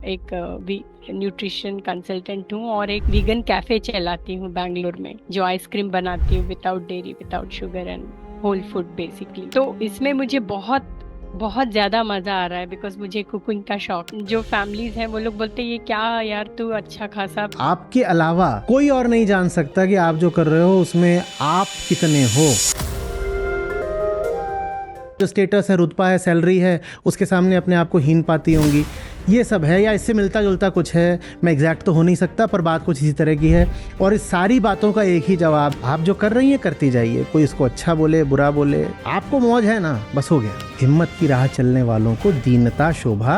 एक nutrition consultant हूँ और एक वीगन कैफे चलाती हूँ बैंगलोर में, जो आइसक्रीम बनाती हूँ without dairy, without sugar and whole food basically. तो इसमें मुझे बहुत बहुत ज्यादा मजा आ रहा है, बिकॉज मुझे कुकिंग का शौक। जो फैमिलीज हैं वो लोग बोलते हैं ये क्या यार, तू अच्छा खासा। आपके अलावा कोई और नहीं जान सकता कि आप जो कर रहे हो उसमें आप कितने हो। जो स्टेटस है, रुतबा है, सैलरी है, उसके सामने अपने आप को हीन पाती होंगी। ये सब है या इससे मिलता जुलता कुछ है, मैं एग्जैक्ट तो हो नहीं सकता, पर बात कुछ इसी तरह की है। और इस सारी बातों का एक ही जवाब, आप जो कर रही हैं करती जाइए। कोई इसको अच्छा बोले बुरा बोले, आपको मौज है ना, बस हो गया। हिम्मत की राह चलने वालों को दीनता शोभा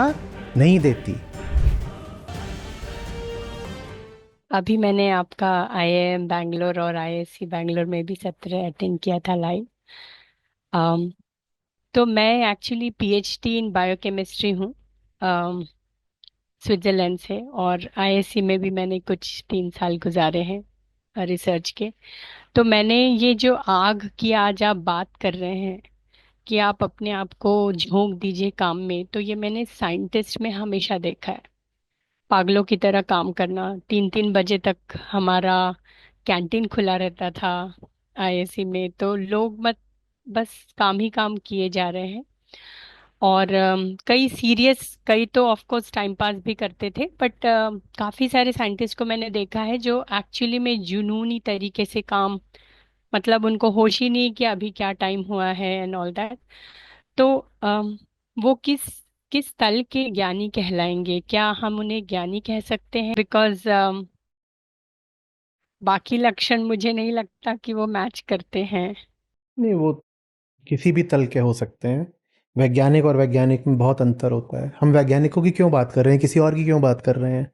नहीं देती। अभी मैंने आपका IIM बैंगलोर और IISc बैंगलोर में भी सत्र अटेंड किया था लाइव। तो मैं एक्चुअली PhD इन बायोकेमिस्ट्री हूँ, स्विट्जरलैंड से। और IISc में भी मैंने कुछ 3 साल गुजारे हैं रिसर्च के। तो मैंने ये जो आग की आज आप बात कर रहे हैं कि आप अपने आप को झोंक दीजिए काम में, तो ये मैंने साइंटिस्ट में हमेशा देखा है। पागलों की तरह काम करना, 3-3 बजे तक हमारा कैंटीन खुला रहता था IISc में। तो लोग मत बस काम ही काम किए जा रहे हैं। और कई सीरियस, कई तो ऑफ कोर्स टाइम पास भी करते थे, बट काफी सारे साइंटिस्ट को मैंने देखा है जो एक्चुअली में जुनूनी तरीके से काम, मतलब उनको होश ही नहीं कि अभी क्या टाइम हुआ है एंड ऑल दैट। तो वो किस किस तल के ज्ञानी कहलाएंगे? क्या हम उन्हें ज्ञानी कह सकते हैं? बिकॉज बाकी लक्षण मुझे नहीं लगता कि वो मैच करते हैं। नहीं, वो किसी भी तल के हो सकते हैं। वैज्ञानिक और वैज्ञानिक में बहुत अंतर होता है। हम वैज्ञानिकों की क्यों बात कर रहे हैं, किसी और की क्यों बात कर रहे हैं?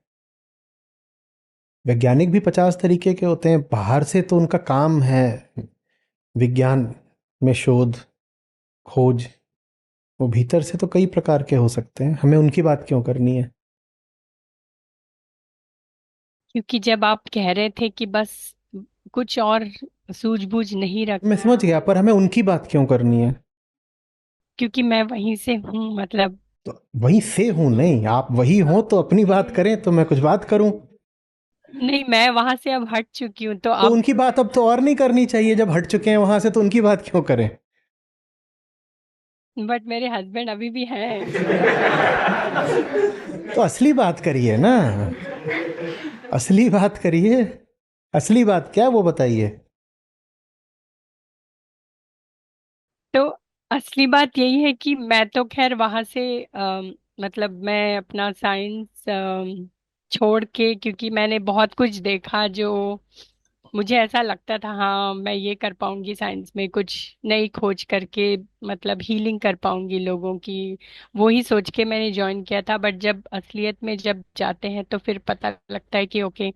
वैज्ञानिक भी 50 तरीके के होते हैं। बाहर से तो उनका काम है विज्ञान में शोध खोज, वो भीतर से तो कई प्रकार के हो सकते हैं। हमें उनकी बात क्यों करनी है? क्योंकि जब आप कह रहे थे कि बस कुछ और सूझबूझ नहीं रख, मैं समझ गया, पर हमें उनकी बात क्यों करनी है? क्योंकि मैं वहीं से हूँ, मतलब। तो वहीं से हूं, नहीं आप वही हो तो अपनी बात करें तो मैं कुछ बात करूं। नहीं, मैं वहां से अब हट चुकी हूँ, तो तो अब। उनकी बात अब तो और नहीं करनी चाहिए, जब हट चुके हैं वहां से तो उनकी बात क्यों करें? बट मेरे हस्बैंड अभी भी हैं। तो असली बात करिए ना, असली बात करिए। असली बात क्या है वो बताइए। तो असली बात यही है कि मैं तो खैर वहां से मतलब मैं अपना साइंस छोड़ के, क्योंकि मैंने बहुत कुछ देखा जो मुझे ऐसा लगता था हाँ मैं ये कर पाऊंगी साइंस में, कुछ नई खोज करके, मतलब हीलिंग कर पाऊंगी लोगों की। वो ही सोच के मैंने ज्वाइन किया था। बट जब असलियत में जब जाते हैं तो फिर पता लगता है कि ओके,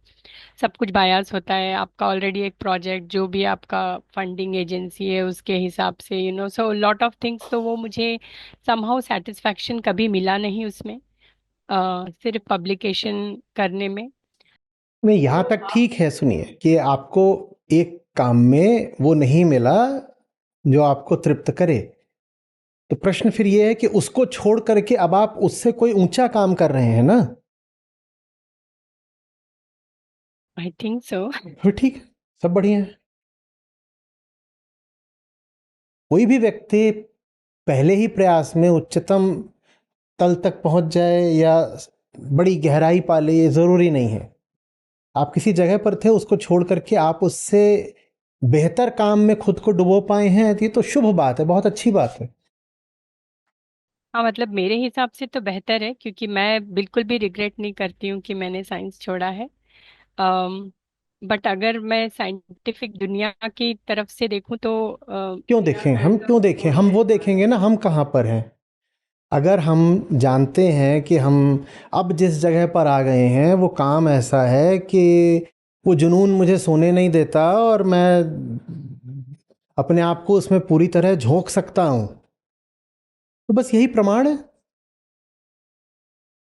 सब कुछ बायस होता है। आपका ऑलरेडी एक प्रोजेक्ट, जो भी आपका फंडिंग एजेंसी है उसके हिसाब से, सो लॉट ऑफ थिंग्स। तो वो मुझे समहाउ सेटिस्फैक्शन कभी मिला नहीं उसमें, सिर्फ पब्लिकेशन करने में। मैं यहाँ तक ठीक है, सुनिए, कि आपको एक काम में वो नहीं मिला जो आपको तृप्त करे। तो प्रश्न फिर ये है कि उसको छोड़ करके अब आप उससे कोई ऊंचा काम कर रहे हैं ना? I think so. फिर ठीक है, सब बढ़िया है। कोई भी व्यक्ति पहले ही प्रयास में उच्चतम तल तक पहुंच जाए या बड़ी गहराई पा ले, ये जरूरी नहीं है। आप किसी जगह पर थे, उसको छोड़ करके आप उससे बेहतर काम में खुद को डुबो पाए हैं, तो ये तो शुभ बात है, बहुत अच्छी बात है। हाँ, मतलब मेरे हिसाब से तो बेहतर है, क्योंकि मैं बिल्कुल भी रिग्रेट नहीं करती हूँ कि मैंने साइंस छोड़ा है। बट अगर मैं साइंटिफिक दुनिया की तरफ से देखूं तो क्यों देखें हम, क्यों देखें हम? वो देखेंगे ना हम कहाँ पर हैं। अगर हम जानते हैं कि हम अब जिस जगह पर आ गए हैं वो काम ऐसा है कि वो जुनून मुझे सोने नहीं देता और मैं अपने आप को उसमें पूरी तरह झोंक सकता हूं, तो बस यही प्रमाण है।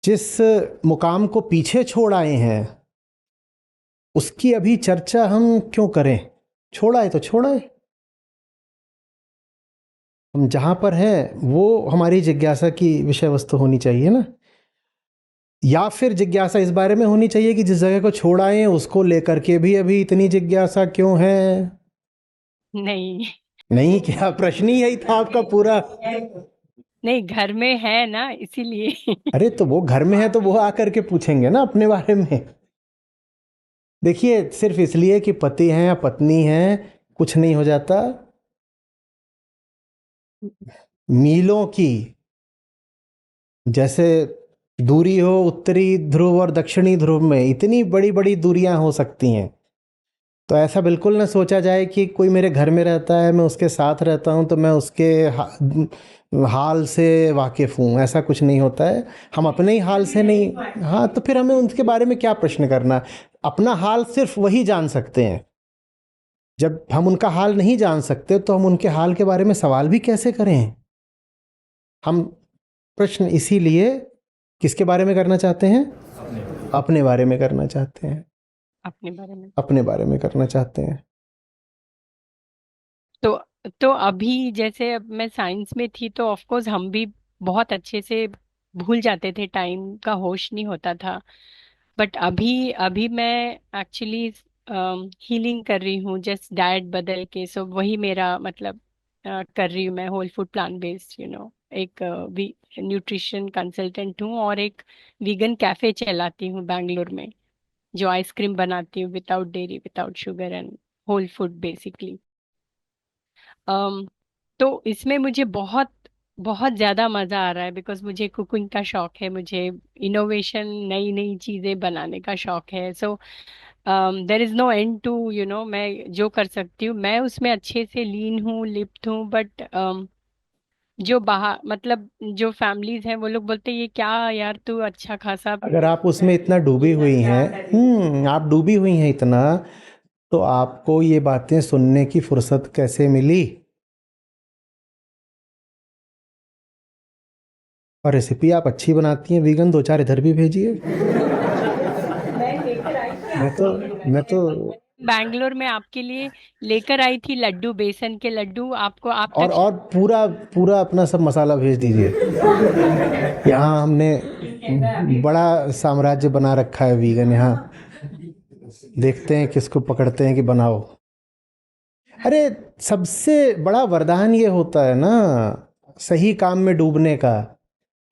जिस मुकाम को पीछे छोड़ आए हैं उसकी अभी चर्चा हम क्यों करें? छोड़ा है तो छोड़ा है। हम जहां पर हैं वो हमारी जिज्ञासा की विषय वस्तु होनी चाहिए ना। या फिर जिज्ञासा इस बारे में होनी चाहिए कि जिस जगह को छोड़ आए हैं उसको लेकर के भी अभी इतनी जिज्ञासा क्यों है? नहीं। नहीं, क्या प्रश्न ही यही था आपका पूरा? नहीं, घर में है ना इसीलिए। अरे तो वो घर में है तो वो आकर के पूछेंगे ना अपने बारे में। देखिए, सिर्फ इसलिए कि पति हैं या पत्नी हैं कुछ नहीं हो जाता। मीलों की जैसे दूरी हो उत्तरी ध्रुव और दक्षिणी ध्रुव में, इतनी बड़ी बड़ी दूरियां हो सकती हैं। तो ऐसा बिल्कुल ना सोचा जाए कि कोई मेरे घर में रहता है, मैं उसके साथ रहता हूँ तो मैं उसके हाल से वाकिफ़ हूँ। ऐसा कुछ नहीं होता है। हम अपने ही हाल से नहीं, हाँ, तो फिर हमें उनके बारे में क्या प्रश्न करना? अपना हाल सिर्फ वही जान सकते हैं। जब हम उनका हाल नहीं जान सकते तो हम उनके हाल के बारे में सवाल भी कैसे करें? हम प्रश्न इसीलिए किसके बारे में करना चाहते हैं? अपने बारे में करना चाहते हैं। अपने बारे में। अपने बारे में करना चाहते हैं। तो तो अभी जैसे अब मैं साइंस में थी तो ऑफ कोर्स हम भी बहुत अच्छे से भूल जाते थे, टाइम का होश नहीं होता था। बट अभी अभी मैं एक्चुअली हीलिंग कर रही हूँ, जस्ट डाइट बदल के। सो वही मेरा मतलब कर रही हूँ मैं, होल फूड प्लांट बेस्ड एक न्यूट्रिशन कंसल्टेंट हूँ और एक वीगन कैफे चलाती हूँ बैंगलोर में, जो आइसक्रीम बनाती हूँ without dairy, without sugar and whole food basically. Um तो इसमें मुझे बहुत बहुत ज़्यादा मज़ा आ रहा है, बिकॉज मुझे कुकिंग का शौक है, मुझे इनोवेशन, नई नई चीज़ें बनाने का शौक है। So there is no end to मैं जो कर सकती हूँ मैं उसमें अच्छे से लीन हूँ, लिप्त हूँ। बट जो बाहर मतलब जो फैमिलीज हैं वो लोग बोलते हैं ये क्या यार तू अच्छा खासा अगर आप उसमें इतना डूबी हुई हैं, आप डूबी हुई हैं इतना, तो आपको ये बातें सुनने की फुर्सत कैसे मिली? और रेसिपी आप अच्छी बनाती हैं वीगन, दो चार इधर भी भेजिए। मैं तो बैंगलोर में आपके लिए लेकर आई थी लड्डू, बेसन के लड्डू। आपको आप टच। और पूरा पूरा अपना सब मसाला भेज दीजिए। यहाँ हमने बड़ा साम्राज्य बना रखा है वीगन। यहाँ देखते हैं किसको पकड़ते हैं कि बनाओ। अरे, सबसे बड़ा वरदान ये होता है ना सही काम में डूबने का,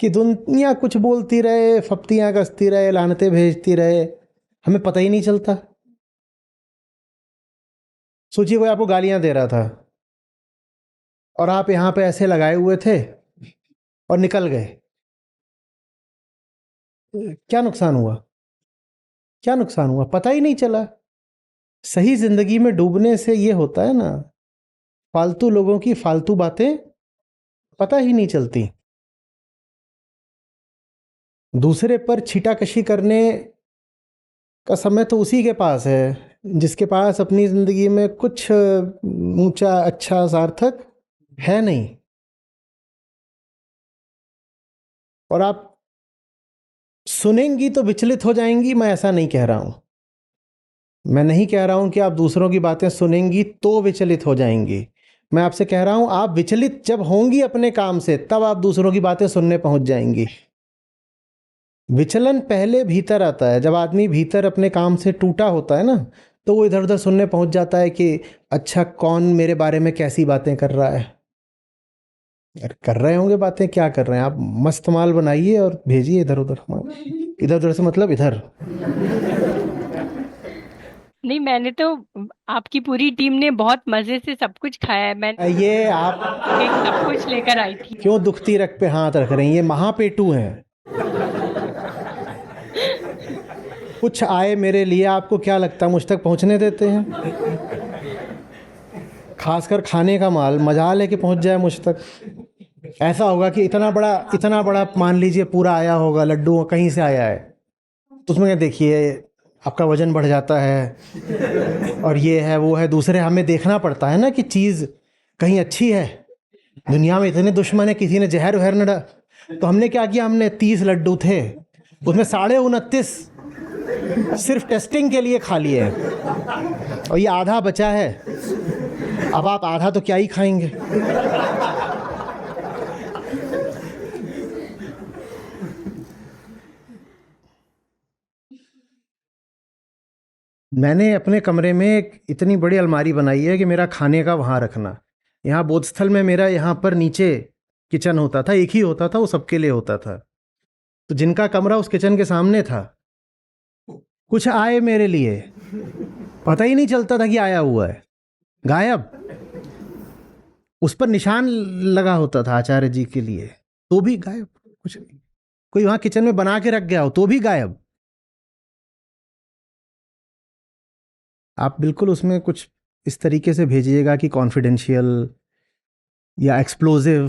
कि दुनिया कुछ बोलती रहे, फप्तियां कसती रहे, लानतें भेजती रहे, हमें पता ही नहीं चलता। सोचिए कोई आपको गालियां दे रहा था और आप यहाँ पे ऐसे लगाए हुए थे और निकल गए, क्या नुकसान हुआ? क्या नुकसान हुआ? पता ही नहीं चला। सही जिंदगी में डूबने से ये होता है ना, फालतू लोगों की फालतू बातें पता ही नहीं चलती। दूसरे पर छीटाकशी करने का समय तो उसी के पास है जिसके पास अपनी जिंदगी में कुछ ऊंचा अच्छा सार्थक है नहीं। और आप सुनेंगी तो विचलित हो जाएंगी, मैं ऐसा नहीं कह रहा हूं। मैं नहीं कह रहा हूं कि आप दूसरों की बातें सुनेंगी तो विचलित हो जाएंगी। मैं आपसे कह रहा हूं आप विचलित जब होंगी अपने काम से तब आप दूसरों की बातें सुनने पहुंच जाएंगी। विचलन पहले भीतर आता है। जब आदमी भीतर अपने काम से टूटा होता है ना, तो वो इधर उधर सुनने पहुंच जाता है कि अच्छा कौन मेरे बारे में कैसी बातें कर रहा है। अरे कर रहे होंगे बातें, क्या कर रहे हैं आप? मस्त माल बनाइए और भेजिए इधर उधर। इधर उधर से मतलब इधर। नहीं, मैंने तो आपकी पूरी टीम ने बहुत मजे से सब कुछ खाया है। मैं ये आप केक सब कुछ लेकर आई थी। क्यों दुखती रग पे हाथ रख रही हैं? ये महापेटू हैं। कुछ आए मेरे लिए, आपको क्या लगता है मुझ तक पहुंचने देते हैं? खासकर खाने का माल मजाल है कि पहुंच जाए मुझ तक। ऐसा होगा कि इतना बड़ा मान लीजिए पूरा आया होगा, लड्डू कहीं से आया है, तो उसमें क्या देखिए आपका वजन बढ़ जाता है और ये है वो है। दूसरे हमें देखना पड़ता है ना कि चीज़ कहीं अच्छी है। दुनिया में इतने दुश्मन है, किसी ने जहर वहर न तो हमने क्या किया, हमने 30 लड्डू थे उसमें 29.5 सिर्फ टेस्टिंग के लिए खा लिए और ये आधा बचा है। अब आप आधा तो क्या ही खाएंगे। मैंने अपने कमरे में एक इतनी बड़ी अलमारी बनाई है कि मेरा खाने का वहाँ रखना। यहाँ बोधस्थल में मेरा यहाँ पर नीचे किचन होता था, एक ही होता था, वो सबके लिए होता था। तो जिनका कमरा उस किचन के सामने था, कुछ आए मेरे लिए, पता ही नहीं चलता था कि आया हुआ है, गायब। उस पर निशान लगा होता था आचार्य जी के लिए, तो भी गायब, कुछ नहीं। कोई वहां किचन में बना के रख गया हो तो भी गायब। आप बिल्कुल उसमें कुछ इस तरीके से भेजिएगा कि कॉन्फिडेंशियल या एक्सप्लोजिव,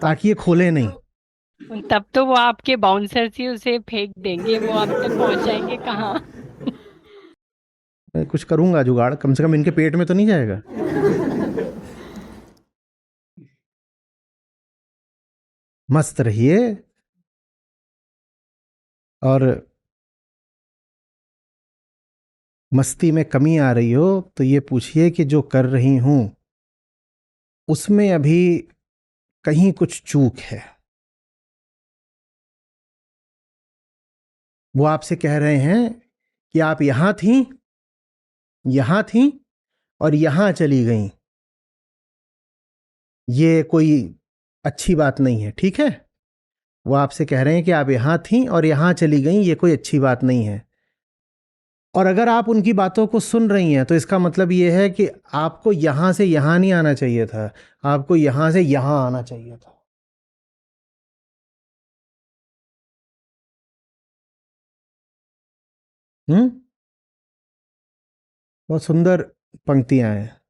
ताकि ये खोले नहीं। तब तो वो आपके बाउंसर ही उसे फेंक देंगे, वो आप तक पहुंचाएंगे कहाँ? मैं कुछ करूंगा जुगाड़, कम से कम इनके पेट में तो नहीं जाएगा। मस्त रहिए। और मस्ती में कमी आ रही हो तो ये पूछिए कि जो कर रही हूं उसमें अभी कहीं कुछ चूक है। वो आपसे कह रहे हैं कि आप यहां थीं और यहां चली गईं। ये कोई अच्छी बात नहीं है, ठीक है? वो आपसे कह रहे हैं कि आप यहां थीं और यहां चली गईं, ये कोई अच्छी बात नहीं है। और अगर आप उनकी बातों को सुन रही हैं तो इसका मतलब ये है कि आपको यहां से यहां नहीं आना चाहिए था, आपको यहां से यहां आना चाहिए था। हम्म। बहुत सुंदर पंक्तियां हैं।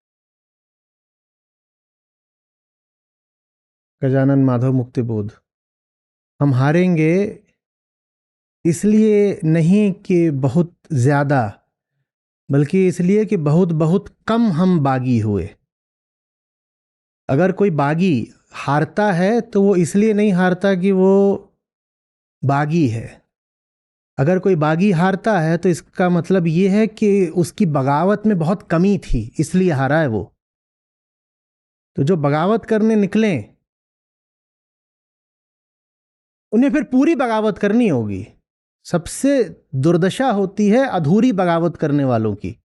गजानन माधव मुक्ति बोध। हम हारेंगे इसलिए नहीं कि बहुत ज्यादा, बल्कि इसलिए कि बहुत बहुत कम हम बागी हुए। अगर कोई बागी हारता है तो वो इसलिए नहीं हारता कि वो बागी है। अगर कोई बागी हारता है तो इसका मतलब ये है कि उसकी बगावत में बहुत कमी थी, इसलिए हारा है वो। तो जो बगावत करने निकले उन्हें फिर पूरी बगावत करनी होगी। सबसे दुर्दशा होती है अधूरी बगावत करने वालों की।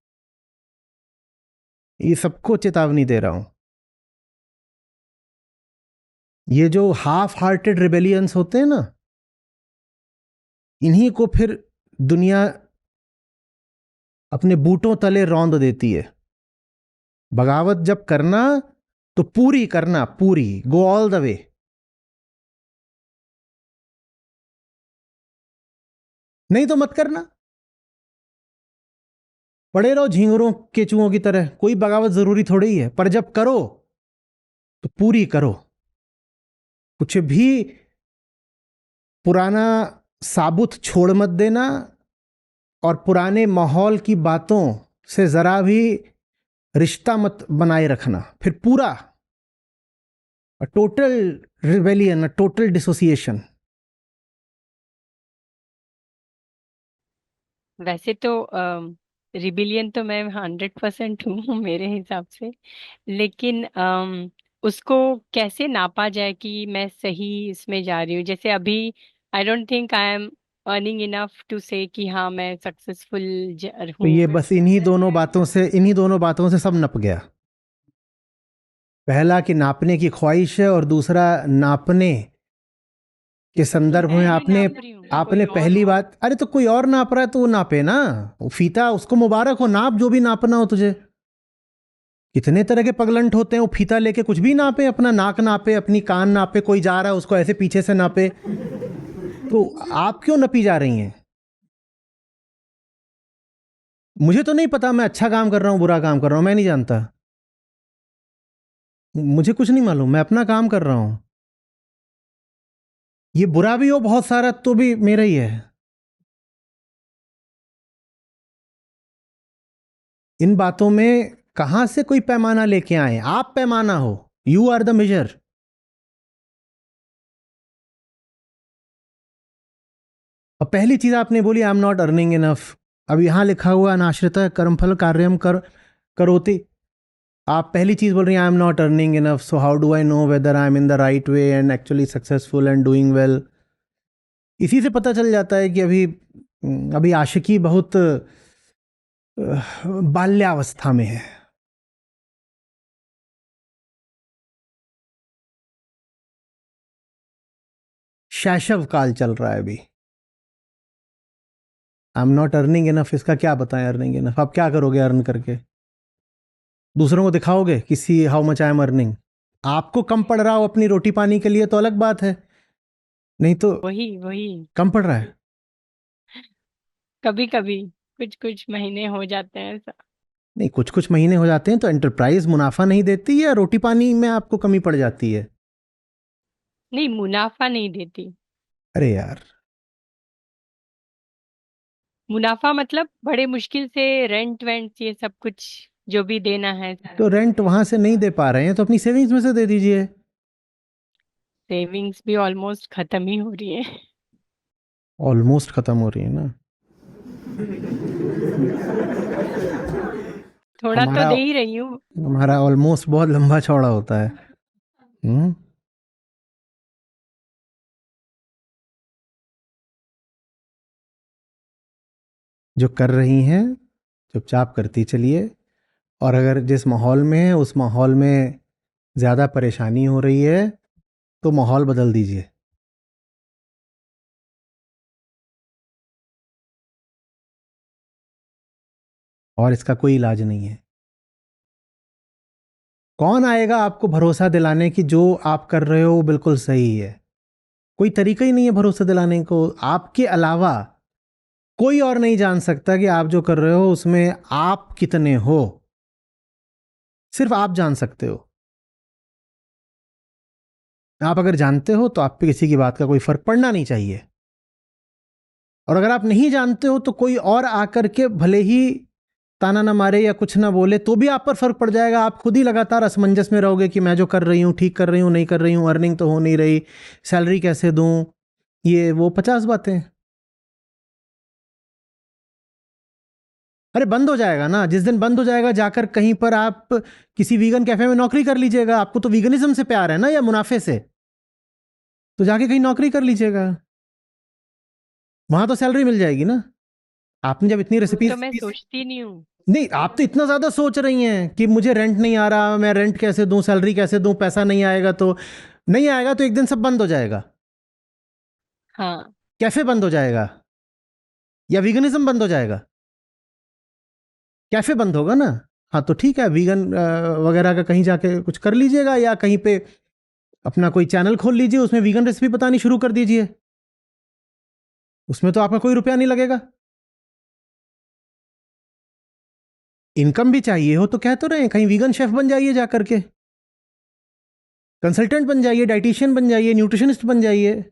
ये सबको चेतावनी दे रहा हूं। ये जो हाफ हार्टेड रिबेलियंस होते हैं ना, इन्हीं को फिर दुनिया अपने बूटों तले रौंद देती है। बगावत जब करना तो पूरी करना, पूरी, गो ऑल द वे। नहीं तो मत करना, पड़े रहो झींगुरों केचुओं की तरह। कोई बगावत जरूरी थोड़ी ही है, पर जब करो तो पूरी करो। कुछ भी पुराना साबुत छोड़ मत देना, और पुराने माहौल की बातों से जरा भी रिश्ता मत बनाए रखना। फिर पूरा टोटल रिबेलियन, टोटल डिसोसिएशन। वैसे तो रिबिलियन तो मैं 100% हूँ मेरे हिसाब से। लेकिन उसको कैसे नापा जाए कि मैं सही इसमें जा रही हूँ? जैसे अभी I don't think I am earning enough to say कि हाँ मैं सक्सेसफुल तो हूँ। ये बस इन्हीं दोनों बातों से सब नप गया। पहला कि नापने की ख्वाहिश है, और दूसरा नापने के तो संदर्भ में मैं नहीं आपने नाप रही हूँ, कोई आपने और पहली बात, अरे तो कोई और नाप रहा है तो वो नापे ना। वो फीता, उसको मुबारक हो, नाप जो भी नापना हो तुझे। कितने तरह के पगलंट होते हैं, वो फीता लेके कुछ भी नापे, अपना नाक नापे, अपनी कान नापे, कोई जा रहा है उसको ऐसे पीछे से नापे। तो आप क्यों नपी जा रही हैं? मुझे तो नहीं पता मैं अच्छा काम कर रहा हूं बुरा काम कर रहा हूं, मैं नहीं जानता। मुझे कुछ नहीं मालूम, मैं अपना काम कर रहा हूं। ये बुरा भी हो बहुत सारा तो भी मेरा ही है। इन बातों में कहां से कोई पैमाना लेके आए? आप पैमाना हो, यू आर द मेजर। और पहली चीज आपने बोली I am not earning enough. अब यहां लिखा हुआ अनाश्रित कर्मफल कार्यम कर करोति। आप पहली चीज बोल रही हैं I am not earning enough, so how do I know whether I am in the right way and actually successful and doing well. इसी से पता चल जाता है कि अभी अभी आशिकी बहुत बाल्यावस्था में है। शैशव काल चल रहा है अभी। I am not earning enough, इसका क्या बताएं अर्निंग इनफ? आप क्या करोगे अर्न करके? दूसरों को दिखाओगे किसी how much I am earning? आपको कम पड़ रहा हो अपनी रोटी पानी के लिए तो अलग बात है, नहीं तो वही वही। कम पड़ रहा है। कभी कभी कुछ कुछ महीने हो जाते हैं ऐसा। नहीं, कुछ कुछ महीने हो जाते हैं तो एंटरप्राइज मुनाफा नहीं देती या रोटी पानी में आपको कमी पड़ जाती है? नहीं, मुनाफा नहीं देती। अरे यार, मुनाफा मतलब बड़े मुश्किल से रेंट वेंट ये सब कुछ जो भी देना है सारा तो रेंट देते हैं। वहां से नहीं दे पा रहे हैं तो अपनी सेविंग्स में से दे दीजिए। सेविंग्स भी ऑलमोस्ट खत्म ही हो रही है। ऑलमोस्ट खत्म हो रही है ना? थोड़ा तो हमारा दे ही रही हूँ। हमारा ऑलमोस्ट बहुत लंबा चौड़ा होता है। हम्म। जो कर रही हैं चुपचाप करती चलिए, और अगर जिस माहौल में है उस माहौल में ज़्यादा परेशानी हो रही है तो माहौल बदल दीजिए। और इसका कोई इलाज नहीं है। कौन आएगा आपको भरोसा दिलाने की जो आप कर रहे हो वो बिल्कुल सही है? कोई तरीका ही नहीं है भरोसा दिलाने को। आपके अलावा कोई और नहीं जान सकता कि आप जो कर रहे हो उसमें आप कितने हो। सिर्फ आप जान सकते हो। आप अगर जानते हो तो आप पे किसी की बात का कोई फर्क पड़ना नहीं चाहिए, और अगर आप नहीं जानते हो तो कोई और आकर के भले ही ताना ना मारे या कुछ ना बोले तो भी आप पर फर्क पड़ जाएगा। आप खुद ही लगातार असमंजस में रहोगे कि मैं जो कर रही हूँ ठीक कर रही हूँ नहीं कर रही हूँ, अर्निंग तो हो नहीं रही, सैलरी कैसे दूं, ये वो 50 बातें। अरे बंद हो जाएगा ना, जिस दिन बंद हो जाएगा जाकर कहीं पर आप किसी वीगन कैफे में नौकरी कर लीजिएगा। आपको तो वीगनिज्म से प्यार है ना या मुनाफे से? तो जाके कहीं नौकरी कर लीजिएगा, वहां तो सैलरी मिल जाएगी ना। आपने जब इतनी वो तो रेसिपीज, मैं सोचती नहीं हूँ। नहीं आप तो इतना ज्यादा सोच रही हैं कि मुझे रेंट नहीं आ रहा, मैं रेंट कैसे दूं, सैलरी कैसे दूं, पैसा नहीं आएगा तो नहीं आएगा, तो एक दिन सब बंद हो जाएगा। हाँ। कैफे बंद हो जाएगा या वीगनिज्म बंद हो जाएगा? कैफे बंद होगा ना। हाँ तो ठीक है, वीगन वगैरह का कहीं जाके कुछ कर लीजिएगा, या कहीं पे अपना कोई चैनल खोल लीजिए, उसमें वीगन रेसिपी बतानी शुरू कर दीजिए। उसमें तो आपका कोई रुपया नहीं लगेगा। इनकम भी चाहिए हो तो कह तो रहे हैं, कहीं वीगन शेफ बन जाइए जाकर के, कंसल्टेंट बन जाइए, डाइटिशियन बन जाइए, न्यूट्रिशनिस्ट बन जाइए।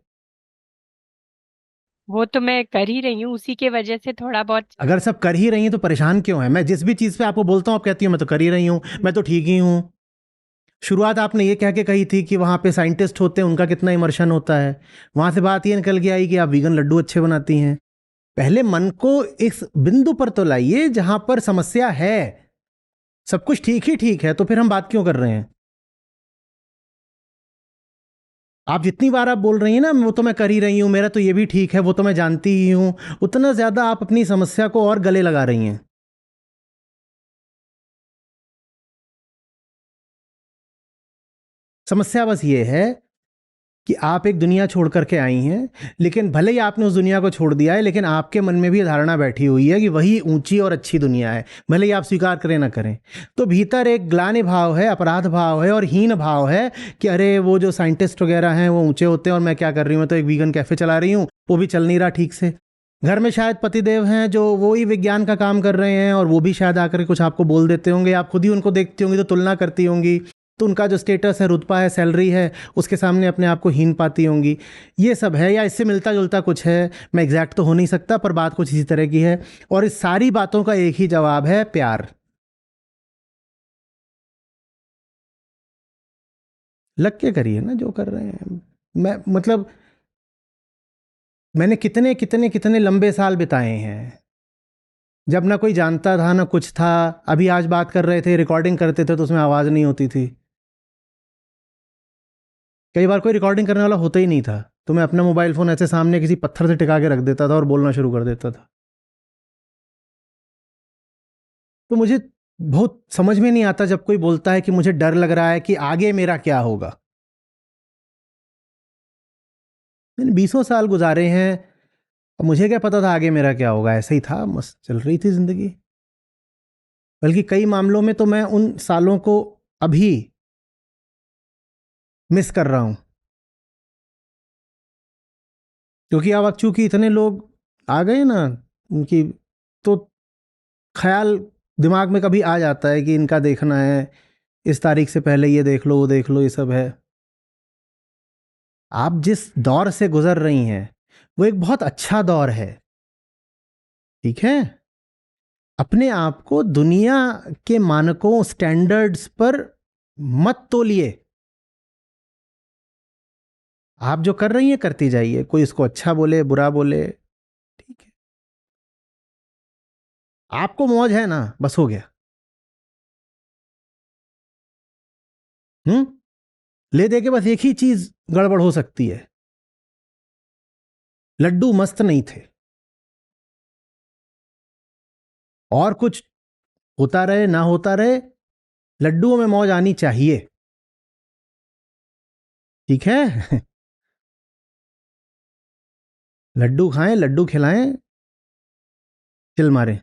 वो तो मैं कर ही रही हूँ, उसी के वजह से थोड़ा बहुत। अगर सब कर ही रही हैं तो परेशान क्यों है? मैं जिस भी चीज़ पे आपको बोलता हूँ आप कहती हूँ मैं तो कर ही रही हूँ, मैं तो ठीक ही हूँ। शुरुआत आपने ये कह के कही थी कि वहाँ पे साइंटिस्ट होते हैं उनका कितना इमर्शन होता है, वहाँ से बात ये निकल के आई कि आप वीगन लड्डू अच्छे बनाती हैं। पहले मन को इस बिंदु पर तो लाइए जहां पर समस्या है। सब कुछ ठीक ही ठीक है तो फिर हम बात क्यों कर रहे हैं? आप जितनी बार आप बोल रही हैं ना वो तो मैं कर ही रही हूं, मेरा तो ये भी ठीक है, वो तो मैं जानती ही हूं, उतना ज्यादा आप अपनी समस्या को और गले लगा रही हैं। समस्या बस ये है कि आप एक दुनिया छोड़ करके आई हैं, लेकिन भले ही आपने उस दुनिया को छोड़ दिया है, लेकिन आपके मन में भी धारणा बैठी हुई है कि वही ऊंची और अच्छी दुनिया है, भले ही आप स्वीकार करें ना करें। तो भीतर एक ग्लानि भाव है, अपराध भाव है और हीन भाव है कि अरे वो जो साइंटिस्ट वगैरह हैं वो ऊंचे होते हैं और मैं क्या कर रही हूँ, मैं तो एक वीगन कैफे चला रही हूँ, वो भी चल नहीं रहा ठीक से। घर में शायद पतिदेव हैं जो वो ही विज्ञान का काम कर रहे हैं और वो भी शायद आकर के कुछ आपको बोल देते होंगे, आप खुद ही उनको देखती होंगी तो तुलना करती होंगी, तो उनका जो स्टेटस है, रुतबा है, सैलरी है, उसके सामने अपने आप को हीन पाती होंगी। ये सब है या इससे मिलता जुलता कुछ है, मैं एग्जैक्ट तो हो नहीं सकता पर बात कुछ इसी तरह की है। और इस सारी बातों का एक ही जवाब है, प्यार। लग के करिए ना जो कर रहे हैं। मैं मतलब मैंने कितने कितने कितने लंबे साल बिताए हैं जब ना कोई जानता था ना कुछ था। अभी आज बात कर रहे थे, रिकॉर्डिंग करते थे तो उसमें आवाज़ नहीं होती थी, कई बार कोई रिकॉर्डिंग करने वाला होता ही नहीं था। तो मैं अपना मोबाइल फ़ोन ऐसे सामने किसी पत्थर से टिका के रख देता था और बोलना शुरू कर देता था। तो मुझे बहुत समझ में नहीं आता जब कोई बोलता है कि मुझे डर लग रहा है कि आगे मेरा क्या होगा। मैंने बीसों साल गुजारे हैं, अब मुझे क्या पता था आगे मेरा क्या होगा, ऐसे ही था, मस्त चल रही थी ज़िंदगी। बल्कि कई मामलों में तो मैं उन सालों को अभी मिस कर रहा हूँ, क्योंकि अब चूंकि इतने लोग आ गए ना उनकी, तो ख्याल दिमाग में कभी आ जाता है कि इनका देखना है, इस तारीख से पहले ये देख लो वो देख लो, ये सब है। आप जिस दौर से गुजर रही हैं वो एक बहुत अच्छा दौर है, ठीक है। अपने आप को दुनिया के मानकों स्टैंडर्ड्स पर मत तोलिए। आप जो कर रही हैं करती जाइए, कोई इसको अच्छा बोले बुरा बोले, ठीक है। आपको मौज है ना, बस हो गया। ले दे के बस एक ही चीज गड़बड़ हो सकती है, लड्डू मस्त नहीं थे। और कुछ होता रहे ना होता रहे, लड्डुओं में मौज आनी चाहिए, ठीक है। लड्डू खाएं, लड्डू खिलाएं, चिल मारें।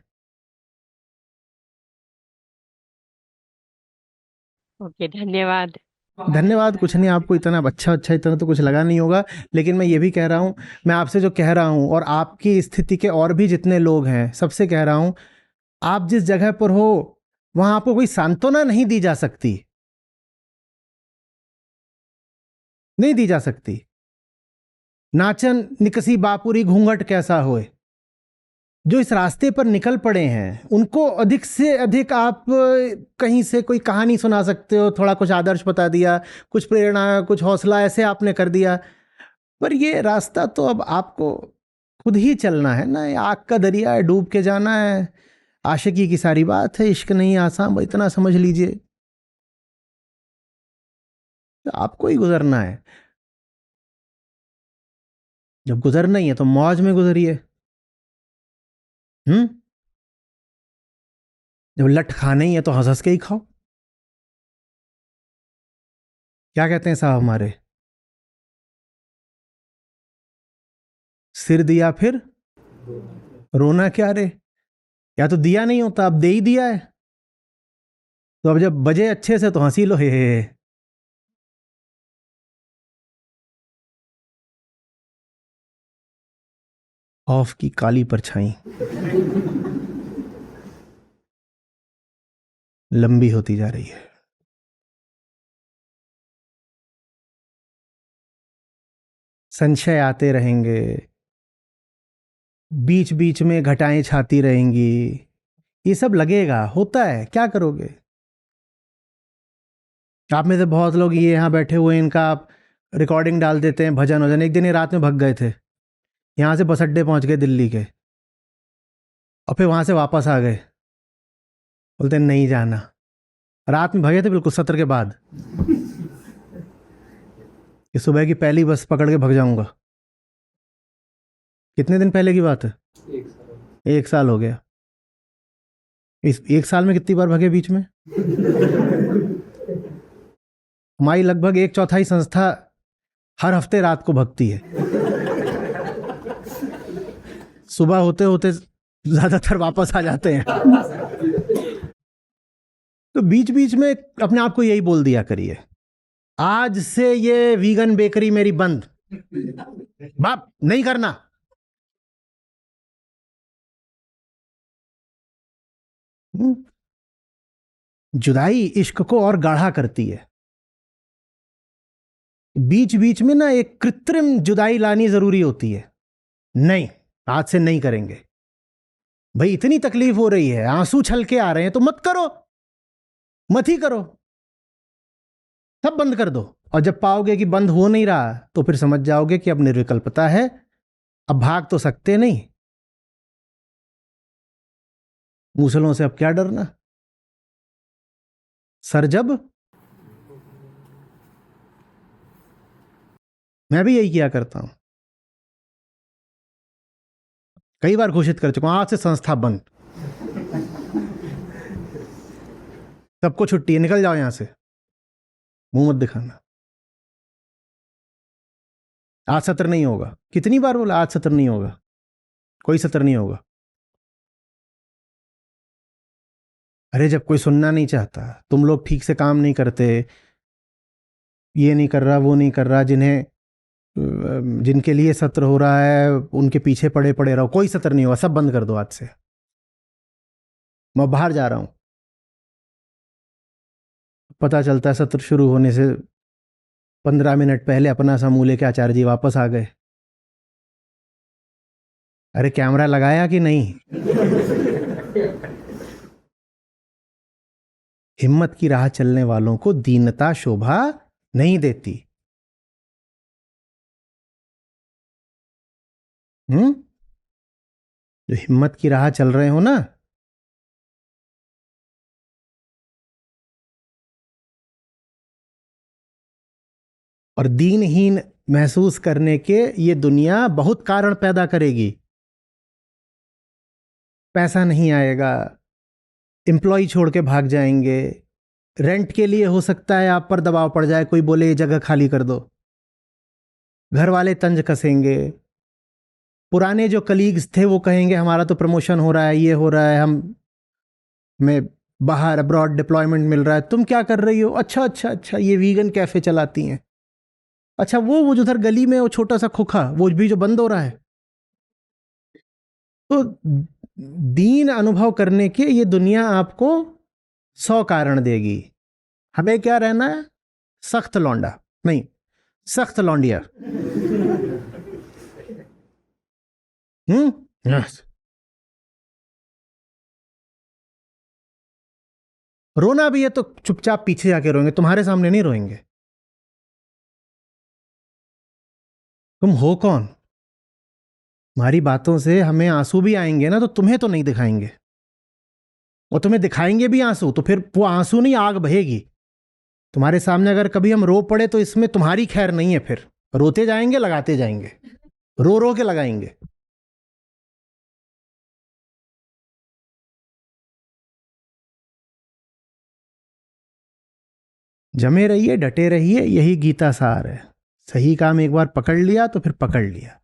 ओके, धन्यवाद। धन्यवाद कुछ नहीं, आपको इतना अच्छा अच्छा इतना तो कुछ लगा नहीं होगा, लेकिन मैं ये भी कह रहा हूँ, मैं आपसे जो कह रहा हूँ और आपकी स्थिति के और भी जितने लोग हैं सबसे कह रहा हूँ, आप जिस जगह पर हो वहां आपको कोई सांत्वना नहीं दी जा सकती, नहीं दी जा सकती। नाचन निकसी बापुरी घूंघट कैसा होए, जो इस रास्ते पर निकल पड़े हैं उनको अधिक से अधिक आप कहीं से कोई कहानी सुना सकते हो, थोड़ा कुछ आदर्श बता दिया, कुछ प्रेरणा कुछ हौसला ऐसे आपने कर दिया, पर ये रास्ता तो अब आपको खुद ही चलना है ना। ये आग का दरिया है, डूब के जाना है। आशिकी की सारी बात है, इश्क नहीं आसान, इतना समझ लीजिए। तो आपको ही गुजरना है, जब गुजरना ही है तो मौज में गुजरिए। हम्म जब लट खाना ही है तो हंस हंस के ही खाओ। क्या कहते हैं साहब हमारे, सिर दिया फिर रोना क्या रे। या तो दिया नहीं होता, अब दे ही दिया है, तो अब जब बजे अच्छे से तो हंसी लो, हे। खौफ की काली परछाई लंबी होती जा रही है। संशय आते रहेंगे, बीच बीच में घटाएं छाती रहेंगी, ये सब लगेगा, होता है, क्या करोगे। आप में से बहुत लोग ये यहाँ बैठे हुए हैं, इनका आप रिकॉर्डिंग डाल देते हैं, भजन वजन। एक दिन ये रात में भग गए थे, यहाँ से बस अड्डे पहुंच गए दिल्ली के, और फिर वहां से वापस आ गए, बोलते नहीं जाना। रात में भगे थे बिल्कुल सत्र के बाद, कि सुबह की पहली बस पकड़ के भग जाऊंगा। कितने दिन पहले की बात है, एक साल हो गया। इस एक साल में कितनी बार भगे बीच में। हमारी लगभग एक चौथाई संस्था हर हफ्ते रात को भगती है, सुबह होते होते ज्यादातर वापस आ जाते हैं। तो बीच बीच में अपने आप को यही बोल दिया करिए, आज से ये वीगन बेकरी मेरी बंद, बाप नहीं करना। जुदाई इश्क को और गाढ़ा करती है। बीच बीच में ना एक कृत्रिम जुदाई लानी जरूरी होती है। नहीं, आज से नहीं करेंगे भाई, इतनी तकलीफ हो रही है, आंसू छलके आ रहे हैं, तो मत करो, मत ही करो, सब बंद कर दो। और जब पाओगे कि बंद हो नहीं रहा, तो फिर समझ जाओगे कि अब निर्विकल्पता है, अब भाग तो सकते नहीं, मूसलों से अब क्या डरना। सर जब मैं भी यही किया करता हूँ, कई बार घोषित कर चुका हूँ आज से संस्था बंद, सबको छुट्टी है, निकल जाओ यहां से, मुंह मत दिखाना, आज सत्र नहीं होगा। कितनी बार बोला आज सत्र नहीं होगा, कोई सत्र नहीं होगा। अरे जब कोई सुनना नहीं चाहता, तुम लोग ठीक से काम नहीं करते, ये नहीं कर रहा वो नहीं कर रहा, जिनके लिए सत्र हो रहा है उनके पीछे पड़े पड़े रहो, कोई सत्र नहीं होगा, सब बंद कर दो आज से, मैं बाहर जा रहा हूं। पता चलता है सत्र शुरू होने से 15 मिनट पहले अपना समूह लेके आचार्य जी वापस आ गए। अरे कैमरा लगाया कि नहीं? हिम्मत की राह चलने वालों को दीनता शोभा नहीं देती। जो हिम्मत की राह चल रहे हो ना, और दीनहीन महसूस करने के ये दुनिया बहुत कारण पैदा करेगी। पैसा नहीं आएगा, एम्प्लॉय छोड़ के भाग जाएंगे, रेंट के लिए हो सकता है आप पर दबाव पड़ जाए, कोई बोले ये जगह खाली कर दो, घर वाले तंज कसेंगे, पुराने जो कलीग्स थे वो कहेंगे हमारा तो प्रमोशन हो रहा है, ये हो रहा है, हमें बाहर अब्रॉड डिप्लॉयमेंट मिल रहा है, तुम क्या कर रही हो? अच्छा अच्छा अच्छा, ये वीगन कैफे चलाती हैं। अच्छा वो जो उधर गली में वो छोटा सा खोखा वो भी जो बंद हो रहा है। तो दीन अनुभव करने के ये दुनिया आपको 100 कारण देगी। हमें क्या रहना है? सख्त लौंडा नहीं, सख्त लौंडिया। Yes. रोना भी है तो चुपचाप पीछे जाके रोएंगे, तुम्हारे सामने नहीं रोएंगे। तुम हो कौन? तुम्हारी बातों से हमें आंसू भी आएंगे ना, तो तुम्हें तो नहीं दिखाएंगे, और तुम्हें दिखाएंगे भी आंसू तो फिर वो आंसू नहीं, आग बहेगी तुम्हारे सामने। अगर कभी हम रो पड़े तो इसमें तुम्हारी खैर नहीं है, फिर रोते जाएंगे, लगाते जाएंगे, रो रो के लगाएंगे। जमे रहिए, डटे रहिए, यही गीता सार है। सही काम एक बार पकड़ लिया तो फिर पकड़ लिया।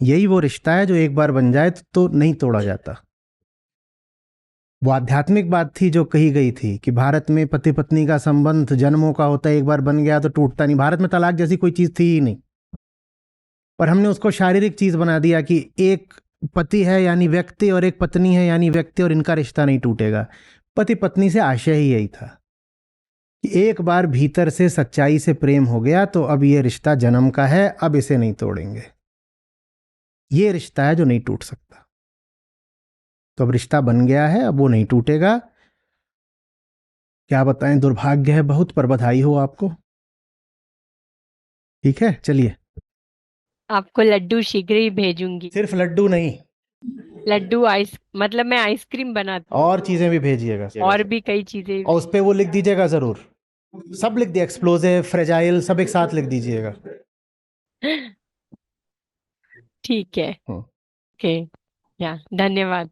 यही वो रिश्ता है जो एक बार बन जाए तो नहीं तोड़ा जाता। वो आध्यात्मिक बात थी जो कही गई थी कि भारत में पति पत्नी का संबंध जन्मों का होता है, एक बार बन गया तो टूटता नहीं। भारत में तलाक जैसी कोई चीज थी ही नहीं, पर हमने उसको शारीरिक चीज बना दिया कि एक पति है यानी व्यक्ति और एक पत्नी है यानी व्यक्ति, और इनका रिश्ता नहीं टूटेगा। पति पत्नी से आशय ही यही था कि एक बार भीतर से सच्चाई से प्रेम हो गया तो अब ये रिश्ता जन्म का है, अब इसे नहीं तोड़ेंगे। ये रिश्ता है जो नहीं टूट सकता। तो अब रिश्ता बन गया है, अब वो नहीं टूटेगा। क्या बताएं, दुर्भाग्य है बहुत, पर बधाई हो आपको। ठीक है, चलिए। आपको लड्डू शीघ्र ही भेजूंगी। सिर्फ लड्डू नहीं, लड्डू आइस मतलब मैं आइसक्रीम बनाती और चीजें भी भेजिएगा, हूँ, और भी कई चीजें। और उस पे वो लिख दीजिएगा जरूर, सब लिख दिया, एक्सप्लोजिव फ्रेजाइल सब एक साथ लिख दीजिएगा। ठीक है। हम्म। ओके। या धन्यवाद।